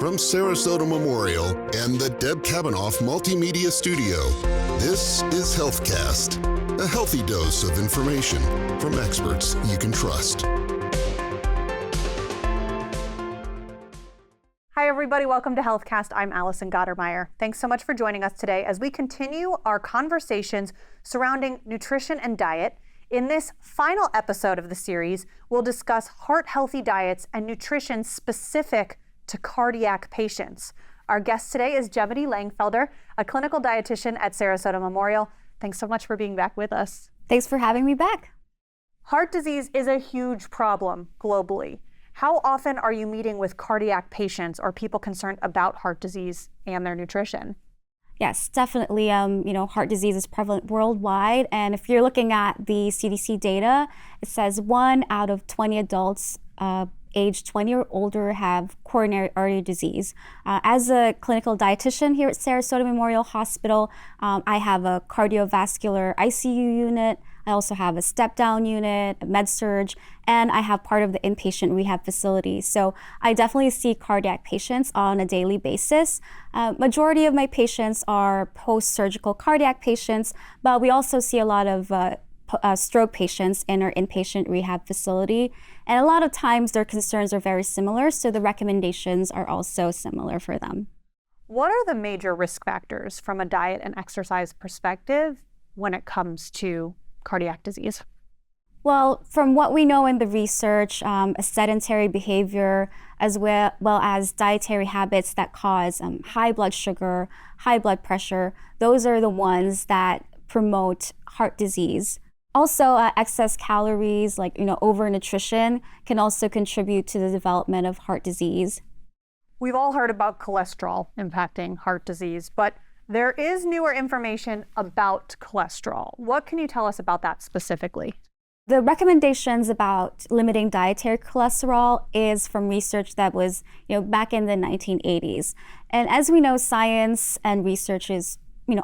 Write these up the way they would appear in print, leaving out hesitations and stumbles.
From Sarasota Memorial and the Deb Kavanaugh Multimedia Studio, this is HealthCast, a healthy dose of information from experts you can trust. Hi, everybody. Welcome to HealthCast. I'm Allison Gottermeyer. Thanks so much for joining us today as we continue our conversations surrounding nutrition and diet. In this final episode of the series, we'll discuss heart-healthy diets and nutrition specific to cardiac patients. Our guest today is Jemity Langfelder, a clinical dietitian at Sarasota Memorial. Thanks so much for being back with us. Thanks for having me back. Heart disease is a huge problem globally. How often are you meeting with cardiac patients or people concerned about heart disease and their nutrition? Yes, definitely. Heart disease is prevalent worldwide. And if you're looking at the CDC data, it says 1 out of 20 adults age 20 or older have coronary artery disease. As a clinical dietitian here at Sarasota Memorial Hospital, I have a cardiovascular ICU unit. I also have a step-down unit, a med-surg, and I have part of the inpatient rehab facility. So I definitely see cardiac patients on a daily basis. Majority of my patients are post-surgical cardiac patients, but we also see a lot of stroke patients in our inpatient rehab facility. And a lot of times their concerns are very similar, so the recommendations are also similar for them. What are the major risk factors from a diet and exercise perspective when it comes to cardiac disease? Well, from what we know in the research, a sedentary behavior as well as dietary habits that cause high blood sugar, high blood pressure, those are the ones that promote heart disease. Also, excess calories, like overnutrition, can also contribute to the development of heart disease. We've all heard about cholesterol impacting heart disease, but there is newer information about cholesterol. What can you tell us about that specifically? The recommendations about limiting dietary cholesterol is from research that was, back in the 1980s. And as we know, science and research is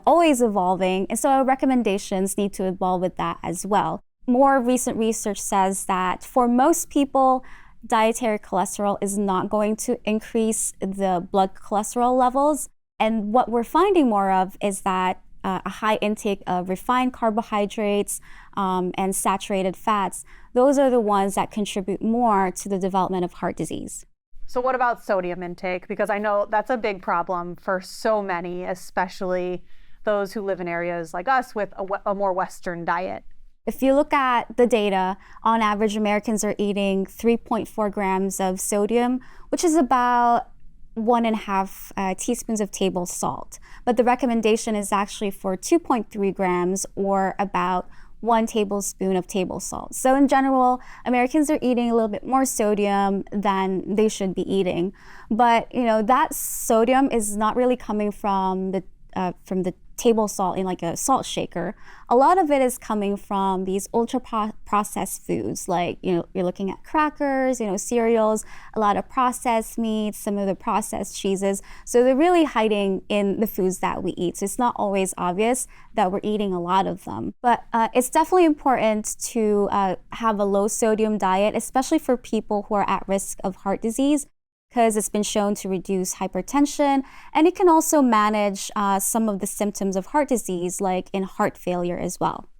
always evolving, and so our recommendations need to evolve with that as well. More recent research says that for most people, dietary cholesterol is not going to increase the blood cholesterol levels. And what we're finding more of is that a high intake of refined carbohydrates and saturated fats, those are the ones that contribute more to the development of heart disease. So what about sodium intake? Because I know that's a big problem for so many, especially those who live in areas like us with a more Western diet. If you look at the data, on average, Americans are eating 3.4 grams of sodium, which is about 1.5 teaspoons of table salt. But the recommendation is actually for 2.3 grams or about 1 tablespoon of table salt. So in general, Americans are eating a little bit more sodium than they should be eating. But that sodium is not really coming from the table salt in like a salt shaker. A lot of it is coming from these ultra processed foods, like you're looking at crackers, cereals, a lot of processed meats, some of the processed cheeses. So they're really hiding in the foods that we eat. So it's not always obvious that we're eating a lot of them. But it's definitely important to have a low sodium diet, especially for people who are at risk of heart disease, because it's been shown to reduce hypertension, and it can also manage some of the symptoms of heart disease, like in heart failure as well.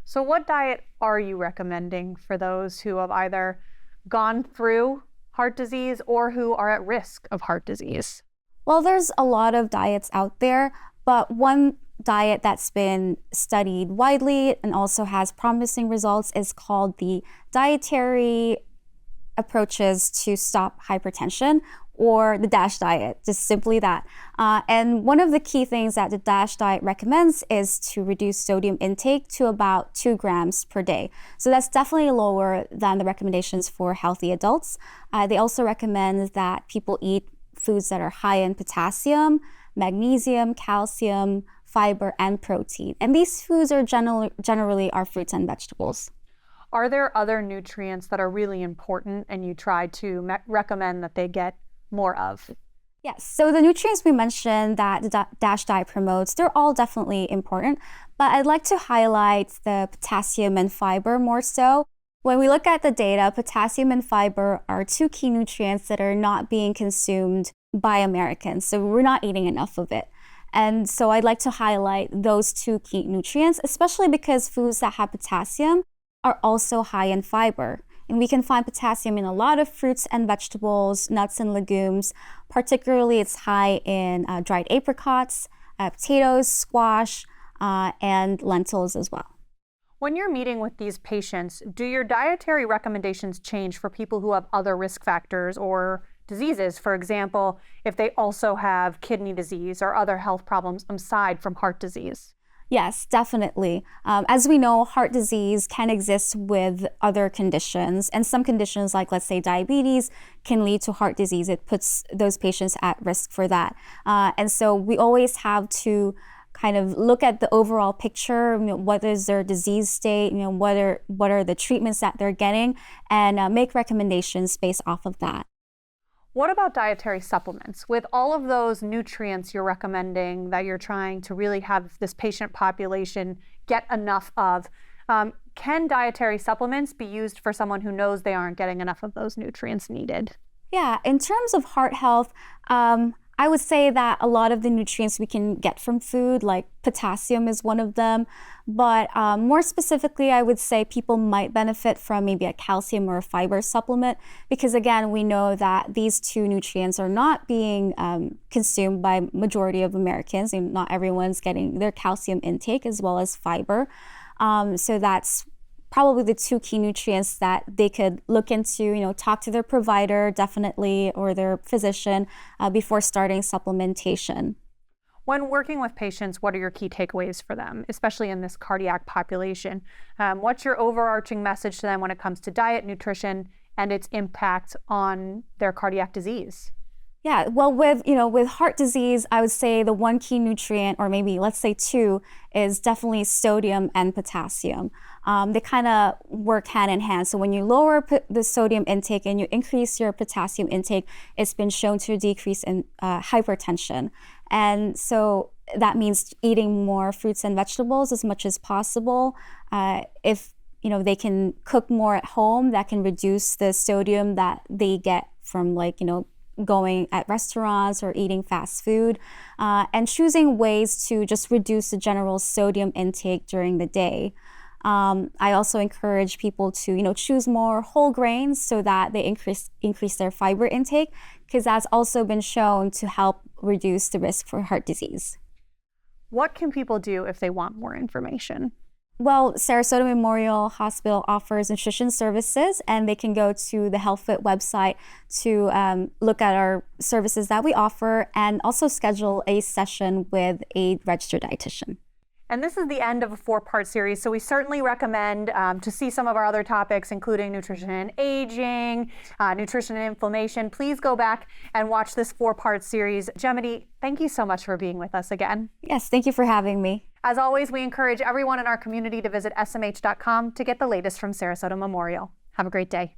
So what diet are you recommending for those who have either gone through heart disease or who are at risk of heart disease? Well, there's a lot of diets out there, but one diet that's been studied widely and also has promising results is called the dietary approaches to stop hypertension, or the DASH diet, just simply that. And one of the key things that the DASH diet recommends is to reduce sodium intake to about 2 grams per day. So that's definitely lower than the recommendations for healthy adults. They also recommend that people eat foods that are high in potassium, magnesium, calcium, fiber, and protein. And these foods are generally are fruits and vegetables. Are there other nutrients that are really important and you try to recommend that they get more of? Yes, so the nutrients we mentioned that the DASH diet promotes, they're all definitely important, but I'd like to highlight the potassium and fiber more so. When we look at the data, potassium and fiber are 2 key nutrients that are not being consumed by Americans. So we're not eating enough of it. And so I'd like to highlight those two key nutrients, especially because foods that have potassium are also high in fiber. And we can find potassium in a lot of fruits and vegetables, nuts and legumes. Particularly, it's high in dried apricots, potatoes, squash, and lentils as well. When you're meeting with these patients, do your dietary recommendations change for people who have other risk factors or diseases? For example, if they also have kidney disease or other health problems aside from heart disease? Yes, definitely. As we know, heart disease can exist with other conditions, and some conditions, like let's say diabetes, can lead to heart disease. It puts those patients at risk for that. And so we always have to kind of look at the overall picture, what is their disease state, what are the treatments that they're getting, and make recommendations based off of that. What about dietary supplements? With all of those nutrients you're recommending that you're trying to really have this patient population get enough of, can dietary supplements be used for someone who knows they aren't getting enough of those nutrients needed? Yeah, in terms of heart health, I would say that a lot of the nutrients we can get from food, like potassium is one of them. But more specifically, I would say people might benefit from maybe a calcium or a fiber supplement, because again, we know that these two nutrients are not being consumed by majority of Americans, and not everyone's getting their calcium intake as well as fiber. So that's probably the two key nutrients that they could look into, talk to their provider definitely, or their physician before starting supplementation. When working with patients, what are your key takeaways for them, especially in this cardiac population? What's your overarching message to them when it comes to diet, nutrition, and its impact on their cardiac disease? Yeah, well, with heart disease, I would say the one key nutrient, or maybe let's say two, is definitely sodium and potassium. They kind of work hand in hand. So when you lower the sodium intake and you increase your potassium intake, it's been shown to decrease in hypertension. And so that means eating more fruits and vegetables as much as possible. If they can cook more at home, that can reduce the sodium that they get from going at restaurants or eating fast food, and choosing ways to just reduce the general sodium intake during the day. I also encourage people to choose more whole grains so that they increase their fiber intake, because that's also been shown to help reduce the risk for heart disease. What can people do if they want more information? Well, Sarasota Memorial Hospital offers nutrition services, and they can go to the HealthFit website to look at our services that we offer, and also schedule a session with a registered dietitian. And this is the end of a 4-part series, so we certainly recommend to see some of our other topics, including nutrition and aging, nutrition and inflammation. Please go back and watch this 4-part series. Gemini, thank you so much for being with us again. Yes, thank you for having me. As always, we encourage everyone in our community to visit smh.com to get the latest from Sarasota Memorial. Have a great day.